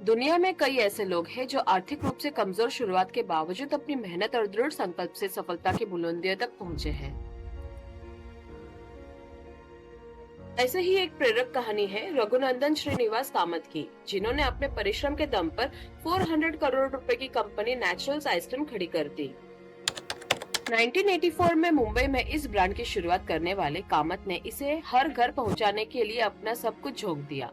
दुनिया में कई ऐसे लोग हैं जो आर्थिक रूप से कमजोर शुरुआत के बावजूद अपनी मेहनत और दृढ़ संकल्प से सफलता की बुलंदियों तक पहुंचे हैं। ऐसे ही एक प्रेरक कहानी है रघुनंदन श्रीनिवास कामत की, जिन्होंने अपने परिश्रम के दम पर 400 करोड़ रुपए की कंपनी नेचुरल्स आइसक्रीम खड़ी कर दी। 1984 में मुंबई में इस ब्रांड की शुरुआत करने वाले कामत ने इसे हर घर पहुंचाने के लिए अपना सब कुछ झोंक दिया।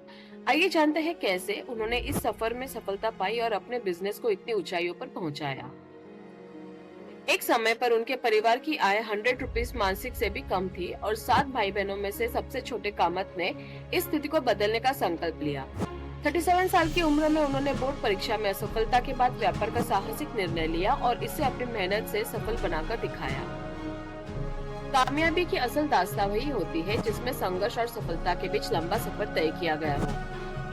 आइए जानते हैं कैसे उन्होंने इस सफर में सफलता पाई और अपने बिजनेस को इतनी ऊंचाइयों पर पहुंचाया। एक समय पर उनके परिवार की आय 100 रुपीज मासिक से भी कम थी और 7 भाई बहनों में से सबसे छोटे कामत ने इस स्थिति को बदलने का संकल्प लिया। 37 साल की उम्र में उन्होंने बोर्ड परीक्षा में असफलता के बाद व्यापार का साहसिक निर्णय लिया और इसे अपनी मेहनत से सफल बनाकर दिखाया। कामयाबी की असल दास्तां वही होती है जिसमें संघर्ष और सफलता के बीच लंबा सफर तय किया गया हो।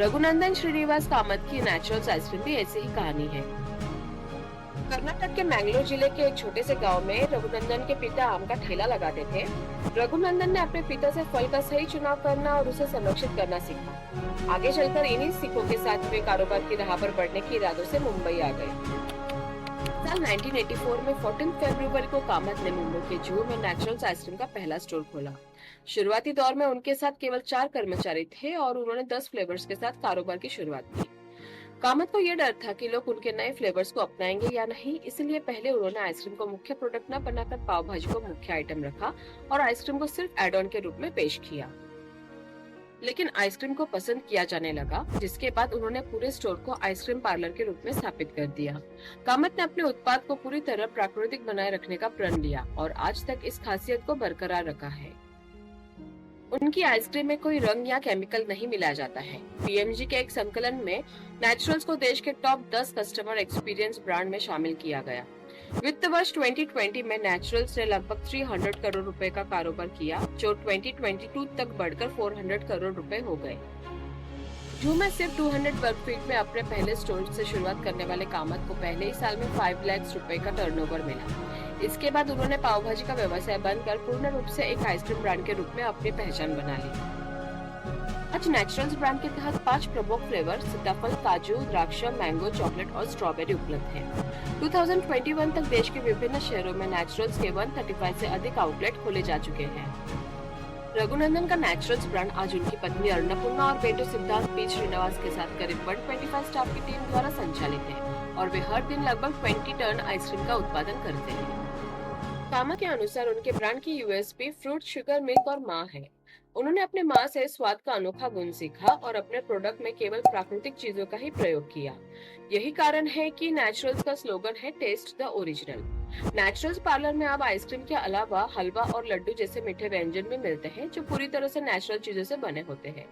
रघुनंदन श्रीनिवास कामत की नेचुरल्स आइसक्रीम भी ऐसी ही कहानी है। कर्नाटक के मैंगलोर जिले के एक छोटे से गांव में रघुनंदन के पिता आम का ठेला लगाते थे। रघुनंदन ने अपने पिता से फल का सही चुनाव करना और उसे संरक्षित करना सीखा। आगे चलकर इन्हीं सीखों के साथ वे कारोबार की राह पर बढ़ने के इरादों से मुंबई आ गए। साल 1984 में 14 फरवरी को कामत ने मुंबई के जुहू में नेचुरल्स आइसक्रीम का पहला स्टोर खोला। शुरुआती दौर में उनके साथ केवल 4 कर्मचारी थे और उन्होंने 10 फ्लेवर्स के साथ कारोबार की शुरुआत की। कामत को यह डर था कि लोग उनके नए फ्लेवर्स को अपनाएंगे या नहीं, इसलिए पहले उन्होंने आइसक्रीम को मुख्य प्रोडक्ट न बनाकर पाव भाजी को मुख्य आइटम रखा और आइसक्रीम को सिर्फ एड ऑन के रूप में पेश किया। लेकिन आइसक्रीम को पसंद किया जाने लगा, जिसके बाद उन्होंने पूरे स्टोर को आइसक्रीम पार्लर के रूप में स्थापित कर दिया। कामत ने अपने उत्पाद को पूरी तरह प्राकृतिक बनाए रखने का प्रण लिया और आज तक इस खासियत को बरकरार रखा है। उनकी आइसक्रीम में कोई रंग या केमिकल नहीं मिलाया जाता है। पीएमजी के एक संकलन में नेचुरल्स को देश के टॉप 10 कस्टमर एक्सपीरियंस ब्रांड में शामिल किया गया। वित्त वर्ष 2020 में नेचुरल्स ने लगभग 300 करोड़ रुपए का कारोबार किया, जो 2022 तक बढ़कर 400 करोड़ रुपए हो गए। जूहू में सिर्फ 200 वर्ग फीट में अपने पहले स्टोर से शुरुआत करने वाले कामत को पहले ही साल में 5 लाख रुपए का टर्नओवर मिला। इसके बाद उन्होंने पाव भाजी का व्यवसाय बंद कर पूर्ण रूप से एक आइसक्रीम ब्रांड के रूप में अपनी पहचान बना ली। आज नेचुरल्स ब्रांड के तहत 5 प्रमुख फ्लेवर सीताफल, काजू, द्राक्ष, मैंगो, चॉकलेट और स्ट्रॉबेरी उपलब्ध हैं। 2021 तक देश के विभिन्न शहरों में नेचुरल्स के 135 से अधिक आउटलेट खोले जा चुके हैं। रघुनंदन का नेचुरल्स ब्रांड आज उनकी पत्नी अन्नपूर्णा और बेटे सिद्धांत पी श्रीनिवास के साथ करीब 125 स्टाफ की टीम द्वारा संचालित है और वे हर दिन लगभग 20 टन आइसक्रीम का उत्पादन करते हैं। कामत के अनुसार उनके ब्रांड की यूएसपी फ्रूट, शुगर, मिल्क और माँ है। उन्होंने अपने माँ से स्वाद का अनोखा गुण सीखा और अपने प्रोडक्ट में केवल प्राकृतिक चीजों का ही प्रयोग किया। यही कारण है कि नेचुरल्स का स्लोगन है taste the original. Naturals parlour में अब आइसक्रीम के अलावा हलवा और लड्डू जैसे मीठे व्यंजन भी मिलते हैं, जो पूरी तरह से नेचुरल चीजों से बने होते हैं।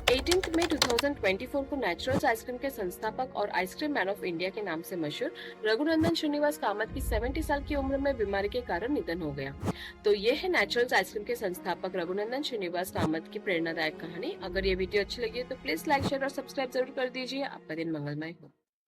18 मई 2024 को नेचुरल्स आइसक्रीम के संस्थापक और आइसक्रीम मैन ऑफ इंडिया के नाम से मशहूर रघुनंदन श्रीनिवास कामत की 70 साल की उम्र में बीमारी के कारण निधन हो गया। तो ये है नेचुरल्स आइसक्रीम के संस्थापक रघुनंदन श्रीनिवास कामत की प्रेरणादायक कहानी। अगर ये वीडियो अच्छी लगी तो प्लीज लाइक, शेयर और सब्सक्राइब जरूर कर दीजिए। आपका दिन मंगलमय हो।